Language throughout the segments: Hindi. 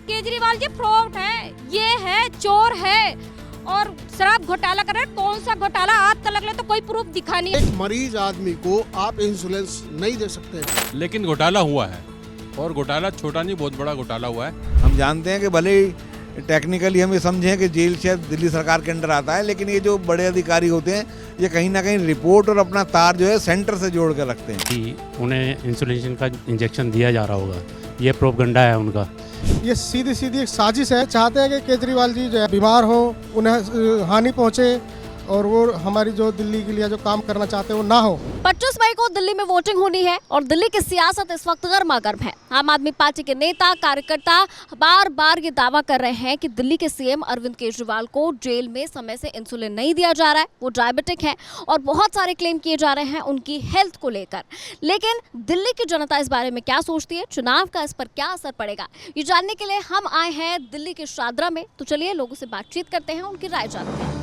केजरीवाल जी फ्रॉड है, ये है, चोर है और शराब घोटाला कर रहे हैं। कौन सा घोटाला आज तक ले तो कोई प्रूफ दिखा नहीं। एक मरीज आदमी को आप इंश्योरेंस नहीं दे सकते। लेकिन घोटाला हुआ है और घोटाला छोटा नहीं, बहुत बड़ा घोटाला हुआ है। हम जानते हैं कि भले ही टेक्निकली हम ये समझें कि जेल शायद दिल्ली सरकार के अंडर आता है, लेकिन ये जो बड़े अधिकारी होते हैं ये कहीं ना कहीं रिपोर्ट और अपना तार जो है सेंटर से जोड़ कर रखते हैं कि उन्हें इंसुलेशन का इंजेक्शन दिया जा रहा होगा, ये प्रोपगंडा है उनका। ये सीधी सीधी एक साजिश है। चाहते हैं कि केजरीवाल जी जो है बीमार हो, उन्हें हानि पहुंचे और वो हमारी जो दिल्ली के लिए जो काम करना चाहते हैं वो ना हो। 25 मई को दिल्ली में वोटिंग होनी है और दिल्ली की सियासत इस वक्त गर्मागर्म है। आम आदमी पार्टी के नेता कार्यकर्ता बार बार ये दावा कर रहे हैं कि दिल्ली के सीएम अरविंद केजरीवाल को जेल में समय से इंसुलिन नहीं दिया जा रहा है, वो डायबिटिक है और बहुत सारे क्लेम किए जा रहे हैं उनकी हेल्थ को लेकर। लेकिन दिल्ली की जनता इस बारे में क्या सोचती है, चुनाव का इस पर क्या असर पड़ेगा, ये जानने के लिए हम आए हैं दिल्ली के शादरा में। तो चलिए लोगों से बातचीत करते हैं, उनकी राय जानते हैं।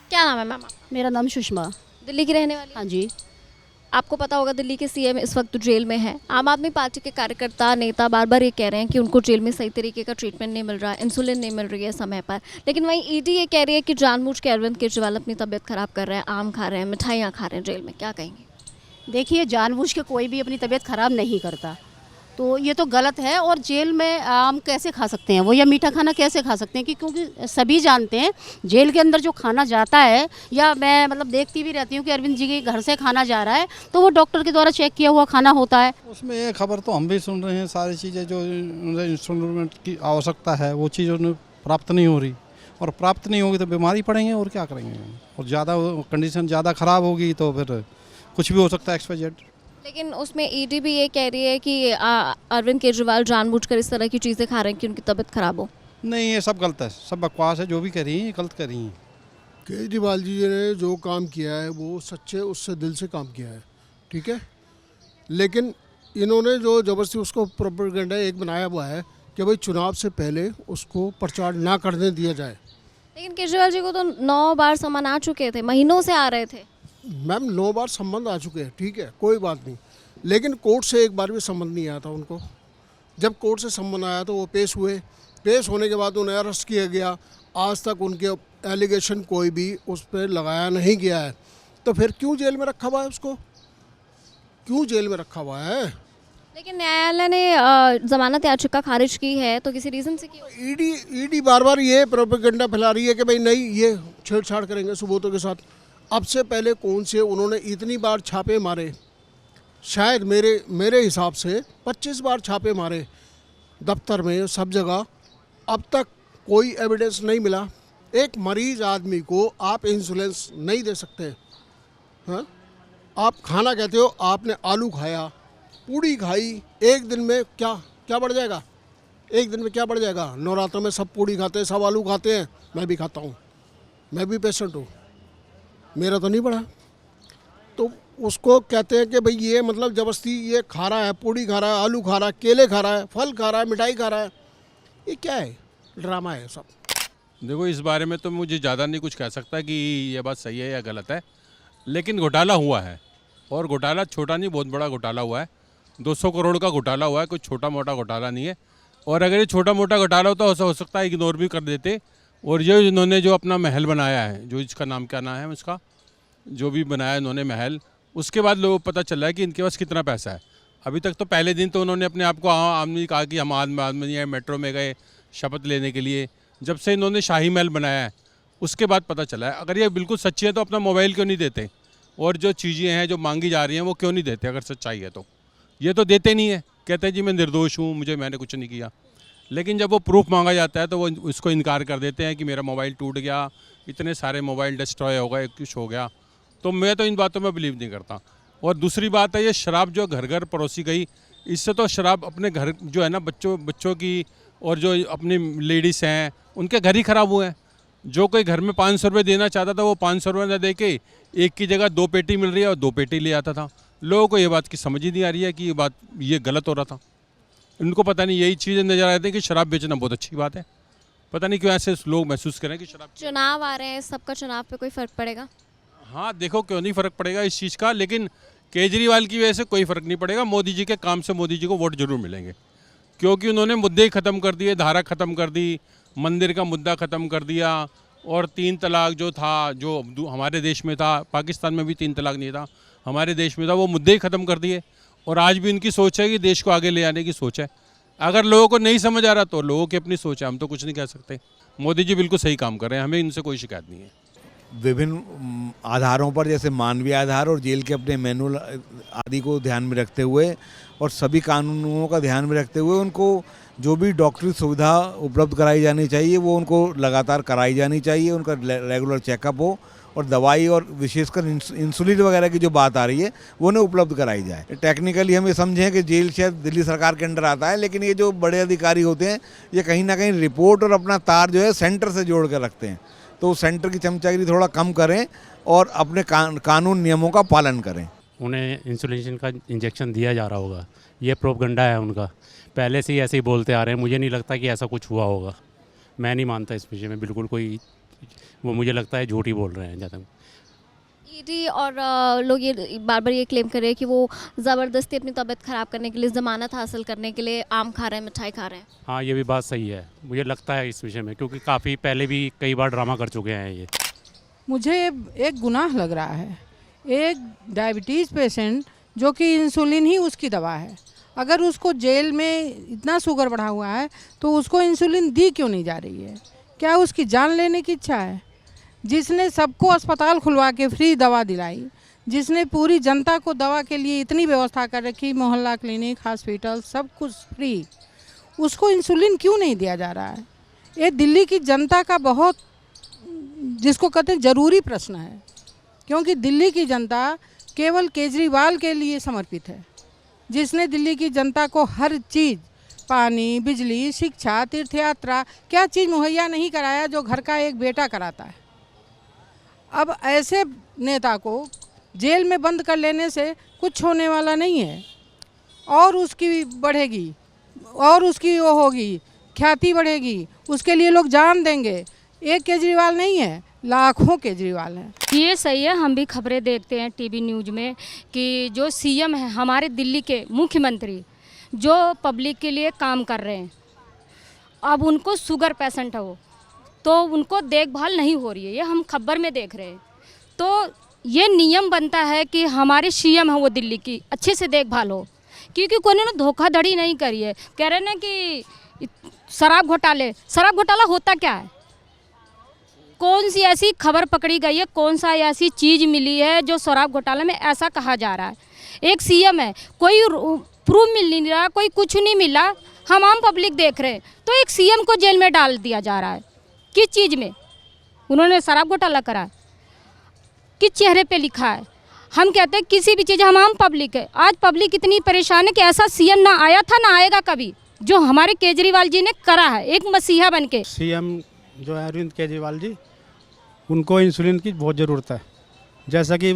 क्या नाम है मैम? मेरा नाम सुषमा। दिल्ली की रहने वाली? हाँ जी। आपको पता होगा दिल्ली के सीएम इस वक्त जेल में है। आम आदमी पार्टी के कार्यकर्ता नेता बार बार ये कह रहे हैं कि उनको जेल में सही तरीके का ट्रीटमेंट नहीं मिल रहा है, इंसुलिन नहीं मिल रही है समय पर। लेकिन वहीं ईडी ये कह रही है कि जानबूझ के अरविंद केजरीवाल अपनी तबीयत खराब कर रहे हैं, आम खा रहे हैं, मिठाइयाँ खा रहे हैं जेल में। क्या कहेंगे? देखिए, जानबूझ के कोई भी अपनी तबीयत खराब नहीं करता, तो ये तो गलत है। और जेल में आम कैसे खा सकते हैं वो, या मीठा खाना कैसे खा सकते हैं कि क्योंकि सभी जानते हैं जेल के अंदर जो खाना जाता है, या मैं मतलब देखती भी रहती हूँ कि अरविंद जी के घर से खाना जा रहा है तो वो डॉक्टर के द्वारा चेक किया हुआ खाना होता है। उसमें ये खबर तो हम भी सुन रहे हैं, सारी चीज़ें जो उन्हें इंस्ट्रूमेंट की आवश्यकता है वो चीज़ उन्हें प्राप्त नहीं हो रही, और प्राप्त नहीं होगी तो बीमारी पड़ेंगे और क्या करेंगे। और ज़्यादा कंडीशन ज़्यादा ख़राब होगी तो फिर कुछ भी हो सकता है, XYZ। लेकिन उसमें ईडी भी ये कह रही है कि अरविंद केजरीवाल जानबूझकर इस तरह की चीज़ें खा रहे हैं कि उनकी तबीयत खराब हो। नहीं, ये सब गलत है, सब बकवास है। जो भी कर रही हैं ये गलत कर रही हैं। केजरीवाल जी ने जो काम किया है वो सच्चे उससे दिल से काम किया है, ठीक है। लेकिन इन्होंने जो ज़बरदस्ती उसको प्रोपेगेंडा एक बनाया हुआ है कि भाई चुनाव से पहले उसको प्रचार ना करने दिया जाए। लेकिन केजरीवाल जी को तो 9 बार समन आ चुके थे, महीनों से आ रहे थे। मैम 9 बार संबंध आ चुके हैं, ठीक है, कोई बात नहीं। लेकिन कोर्ट से एक बार भी संबंध नहीं आया था उनको। जब कोर्ट से संबंध आया तो वो पेश हुए, पेश होने के बाद उन्हें अरेस्ट किया गया। आज तक उनके एलिगेशन कोई भी उस पर लगाया नहीं गया है। तो फिर क्यों जेल में रखा हुआ है उसको, क्यों जेल में रखा हुआ है? लेकिन न्यायालय ने जमानत याचिका खारिज की है, तो किसी रीज़न से क्यों? ईडी बार बार ये प्रोपेगेंडा फैला रही है कि भाई नहीं, ये छेड़छाड़ करेंगे सबूतों के साथ। अब से पहले कौन से उन्होंने इतनी बार छापे मारे, शायद मेरे हिसाब से 25 बार छापे मारे दफ्तर में, सब जगह। अब तक कोई एविडेंस नहीं मिला। एक मरीज आदमी को आप इंश्योरेंस नहीं दे सकते। हाँ, आप खाना कहते हो, आपने आलू खाया, पूड़ी खाई, एक दिन में क्या बढ़ जाएगा? एक दिन में क्या बढ़ जाएगा? नवरात्र में सब पूड़ी खाते हैं, सब आलू खाते हैं, मैं भी खाता हूँ, मैं भी पेशेंट हूँ, मेरा तो नहीं बढ़ा। तो उसको कहते हैं कि भाई ये मतलब ज़बरदस्ती ये खा रहा है, पूड़ी खा रहा है, आलू खा रहा है, केले खा रहा है, फल खा रहा है, मिठाई खा रहा है। ये क्या है? ड्रामा है सब। देखो, इस बारे में तो मुझे ज़्यादा नहीं कुछ कह सकता कि ये बात सही है या गलत है, लेकिन घोटाला हुआ है और घोटाला छोटा नहीं, बहुत बड़ा घोटाला हुआ है। 200 करोड़ का घोटाला हुआ है, कोई छोटा मोटा घोटाला नहीं है। और अगर ये छोटा मोटा घोटाला होता हो सकता है इग्नोर भी कर देते। और ये इन्होंने जो अपना महल बनाया है, जो इसका नाम क्या नाम है उसका, जो भी बनाया इन्होंने महल, उसके बाद लोगों को पता चल रहा है कि इनके पास कितना पैसा है। अभी तक तो पहले दिन तो उन्होंने अपने आप को आदमी कहा कि हम आदमी है, मेट्रो में गए शपथ लेने के लिए। जब से इन्होंने शाही महल बनाया है उसके बाद पता चला है। अगर ये बिल्कुल सच्ची है तो अपना मोबाइल क्यों नहीं देते, और जो चीज़ें हैं जो मांगी जा रही हैं वो क्यों नहीं देते? अगर सच्चाई है तो ये तो देते नहीं है, कहते हैं जी मैं निर्दोष हूँ, मैंने कुछ नहीं किया। लेकिन जब वो प्रूफ मांगा जाता है तो वो उसको इनकार कर देते हैं कि मेरा मोबाइल टूट गया, इतने सारे मोबाइल डिस्ट्रॉय हो गए, कुछ हो गया। तो मैं तो इन बातों में बिलीव नहीं करता। और दूसरी बात है, ये शराब जो घर घर परोसी गई, इससे तो शराब अपने घर जो है ना, बच्चों की और जो अपनी लेडीज़ हैं उनके घर ही ख़राब हुए हैं। जो कोई घर में 500 रुपये देना चाहता था वो 500 रुपये ना दे के एक की जगह 2 पेटी मिल रही है और 2 पेटी ले आता था। लोगों को ये बात की समझ ही नहीं आ रही है कि ये गलत हो रहा था। इनको पता नहीं, यही चीज़ें नज़र आती है कि शराब बेचना बहुत अच्छी बात है। पता नहीं क्यों ऐसे लोग महसूस करें कि शराब। चुनाव आ रहे हैं, सबका चुनाव पे कोई फ़र्क पड़ेगा? हाँ देखो क्यों नहीं फ़र्क पड़ेगा इस चीज़ का, लेकिन केजरीवाल की वजह से कोई फ़र्क नहीं पड़ेगा। मोदी जी के काम से मोदी जी को वोट जरूर मिलेंगे, क्योंकि उन्होंने मुद्दे ही ख़त्म कर दिए, धारा ख़त्म कर दी, मंदिर का मुद्दा ख़त्म कर दिया, और 3 तलाक जो था, जो हमारे देश में था, पाकिस्तान में भी 3 तलाक नहीं था, हमारे देश में था, वो मुद्दे ही ख़त्म कर दिए। और आज भी उनकी सोच है कि देश को आगे ले आने की सोच है। अगर लोगों को नहीं समझ आ रहा तो लोगों की अपनी सोच है, हम तो कुछ नहीं कह सकते। मोदी जी बिल्कुल सही काम कर रहे हैं, हमें इनसे कोई शिकायत नहीं है। विभिन्न आधारों पर, जैसे मानवीय आधार और जेल के अपने मैनुअल आदि को ध्यान में रखते हुए और सभी कानूनों का ध्यान में रखते हुए उनको जो भी डॉक्टरी सुविधा उपलब्ध कराई जानी चाहिए वो उनको लगातार कराई जानी चाहिए। उनका रेगुलर चेकअप हो और दवाई और विशेषकर इंसुलिन वगैरह की जो बात आ रही है वो उन्हें उपलब्ध कराई जाए। टेक्निकली हम ये समझें कि जेल शायद दिल्ली सरकार के अंडर आता है, लेकिन ये जो बड़े अधिकारी होते हैं ये कहीं ना कहीं रिपोर्ट और अपना तार जो है सेंटर से जोड़ कर रखते हैं। तो सेंटर की चमचागिरी थोड़ा कम करें और अपने कानून नियमों का पालन करें। उन्हें इंसुलेशन का इंजेक्शन दिया जा रहा होगा, ये प्रोपगंडा है उनका। पहले से ही ऐसे ही बोलते आ रहे हैं, मुझे नहीं लगता कि ऐसा कुछ हुआ होगा। मैं नहीं मानता इस विषय में बिल्कुल कोई, वो मुझे लगता है झूठ ही बोल रहे हैं ज़्यादा। ईडी और लोग ये बार बार ये क्लेम कर रहे हैं कि वो ज़बरदस्ती अपनी तबीयत ख़राब करने के लिए, ज़मानत हासिल करने के लिए आम खा रहे हैं, मिठाई खा रहे हैं। हाँ ये भी बात सही है, मुझे लगता है इस विषय में, क्योंकि काफ़ी पहले भी कई बार ड्रामा कर चुके हैं ये। मुझे एक गुनाह लग रहा है। एक डायबिटीज़ पेशेंट जो कि इंसुलिन ही उसकी दवा है, अगर उसको जेल में इतना शुगर बढ़ा हुआ है तो उसको इंसुलिन दी क्यों नहीं जा रही है? क्या उसकी जान लेने की इच्छा है? जिसने सबको अस्पताल खुलवा के फ्री दवा दिलाई, जिसने पूरी जनता को दवा के लिए इतनी व्यवस्था कर रखी, मोहल्ला क्लिनिक, हॉस्पिटल, सब कुछ फ्री, उसको इंसुलिन क्यों नहीं दिया जा रहा है? ये दिल्ली की जनता का बहुत, जिसको कहते हैं ज़रूरी प्रश्न है, क्योंकि दिल्ली की जनता केवल केजरीवाल के लिए समर्पित है, जिसने दिल्ली की जनता को हर चीज़, पानी, बिजली, शिक्षा, तीर्थ यात्रा, क्या चीज़ मुहैया नहीं कराया जो घर का एक बेटा कराता है। अब ऐसे नेता को जेल में बंद कर लेने से कुछ होने वाला नहीं है, और उसकी बढ़ेगी और उसकी वो होगी, ख्याति बढ़ेगी, उसके लिए लोग जान देंगे। एक केजरीवाल नहीं है, लाखों केजरीवाल हैं। ये सही है, हम भी खबरें देखते हैं टीवी न्यूज़ में कि जो सीएम है हमारे दिल्ली के, मुख्यमंत्री जो पब्लिक के लिए काम कर रहे हैं, अब उनको शुगर पेशेंट है वो, तो उनको देखभाल नहीं हो रही है, ये हम खबर में देख रहे हैं। तो ये नियम बनता है कि हमारे सीएम है वो दिल्ली की, अच्छे से देखभाल हो, क्योंकि कोई ने धोखाधड़ी नहीं करी है। कह रहे हैं ना कि शराब घोटाला होता क्या है? कौन सी ऐसी खबर पकड़ी गई है, कौन सा ऐसी चीज़ मिली है जो शराब घोटाले में ऐसा कहा जा रहा है? एक सीएम है, कोई प्रूफ मिल नहीं रहा, कोई कुछ नहीं मिला, हम आम पब्लिक देख रहे हैं, तो एक सीएम को जेल में डाल दिया जा रहा है। किस चीज़ में? उन्होंने शराब घोटाला करा है, किस चेहरे पे लिखा है? हम कहते हैं किसी भी चीज़, हम आम पब्लिक है। आज पब्लिक इतनी परेशान है कि ऐसा सीएम ना आया था ना आएगा कभी, जो हमारे केजरीवाल जी ने करा है, एक मसीहा बन के। सीएम जो है अरविंद केजरीवाल जी, उनको इंसुलिन की बहुत ज़रूरत है। जैसा कि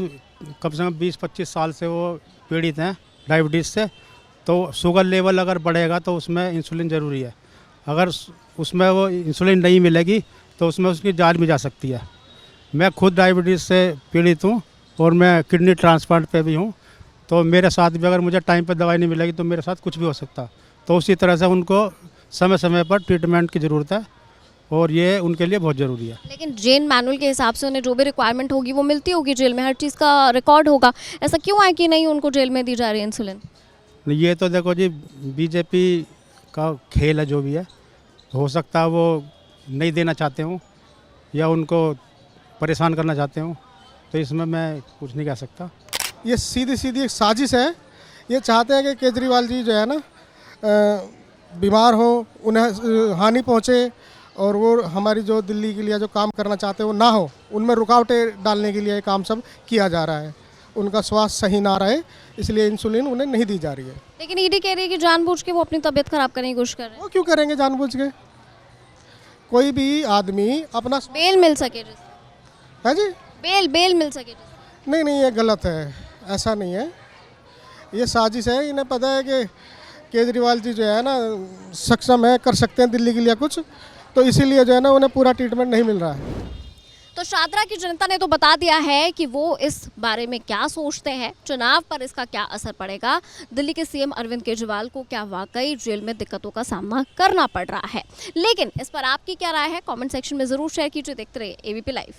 कम से कम 20-25 साल से वो पीड़ित हैं डायबिटीज़ से, तो शुगर लेवल अगर बढ़ेगा तो उसमें इंसुलिन ज़रूरी है। अगर उसमें वो इंसुलिन नहीं मिलेगी तो उसमें उसकी जान भी जा सकती है। मैं खुद डायबिटीज़ से पीड़ित हूँ और मैं किडनी ट्रांसप्लांट पे भी हूँ, तो मेरे साथ भी अगर मुझे टाइम पर दवाई नहीं मिलेगी तो मेरे साथ कुछ भी हो सकता। तो उसी तरह से उनको समय समय पर ट्रीटमेंट की ज़रूरत है और ये उनके लिए बहुत ज़रूरी है। लेकिन जेल मैनुअल के हिसाब से उन्हें जो भी रिक्वायरमेंट होगी वो मिलती होगी, जेल में हर चीज़ का रिकॉर्ड होगा। ऐसा क्यों है कि नहीं उनको जेल में दी जा रही है इंसुलिन? ये तो देखो जी, बीजेपी का खेल है, जो भी है, हो सकता है वो नहीं देना चाहते हूँ या उनको परेशान करना चाहते हूँ, तो इसमें मैं कुछ नहीं कह सकता। ये सीधी सीधी एक साजिश है। ये चाहते हैं कि केजरीवाल जी जो है ना बीमार हो, उन्हें हानि पहुँचे, और वो हमारी जो दिल्ली के लिए जो काम करना चाहते हैं वो ना हो, उनमें रुकावटें डालने के लिए ये काम सब किया जा रहा है। उनका स्वास्थ्य सही ना रहे, इसलिए इंसुलिन उन्हें नहीं दी जा रही है। लेकिन ईडी कह रही है कि जानबूझ के वो अपनी तबीयत खराब करने की कोशिश कर रहे हैं। वो क्यों करेंगे जानबूझ के? कोई भी आदमी अपना बेल मिल सके जैसे, है जी, बेल मिल सके जैसे। नहीं, ये गलत है, ऐसा नहीं है, ये साजिश है। इन्हें पता है कि केजरीवाल जी जो है ना सक्षम है, कर सकते हैं दिल्ली के लिए कुछ, तो इसीलिए जो है ना उन्हें पूरा ट्रीटमेंट नहीं मिल रहा है। तो शादरा की जनता ने तो बता दिया है कि वो इस बारे में क्या सोचते हैं, चुनाव पर इसका क्या असर पड़ेगा, दिल्ली के सीएम अरविंद केजरीवाल को क्या वाकई जेल में दिक्कतों का सामना करना पड़ रहा है। लेकिन इस पर आपकी क्या राय है, कमेंट सेक्शन में जरूर शेयर कीजिए। देखते रहिए एबीपी लाइव।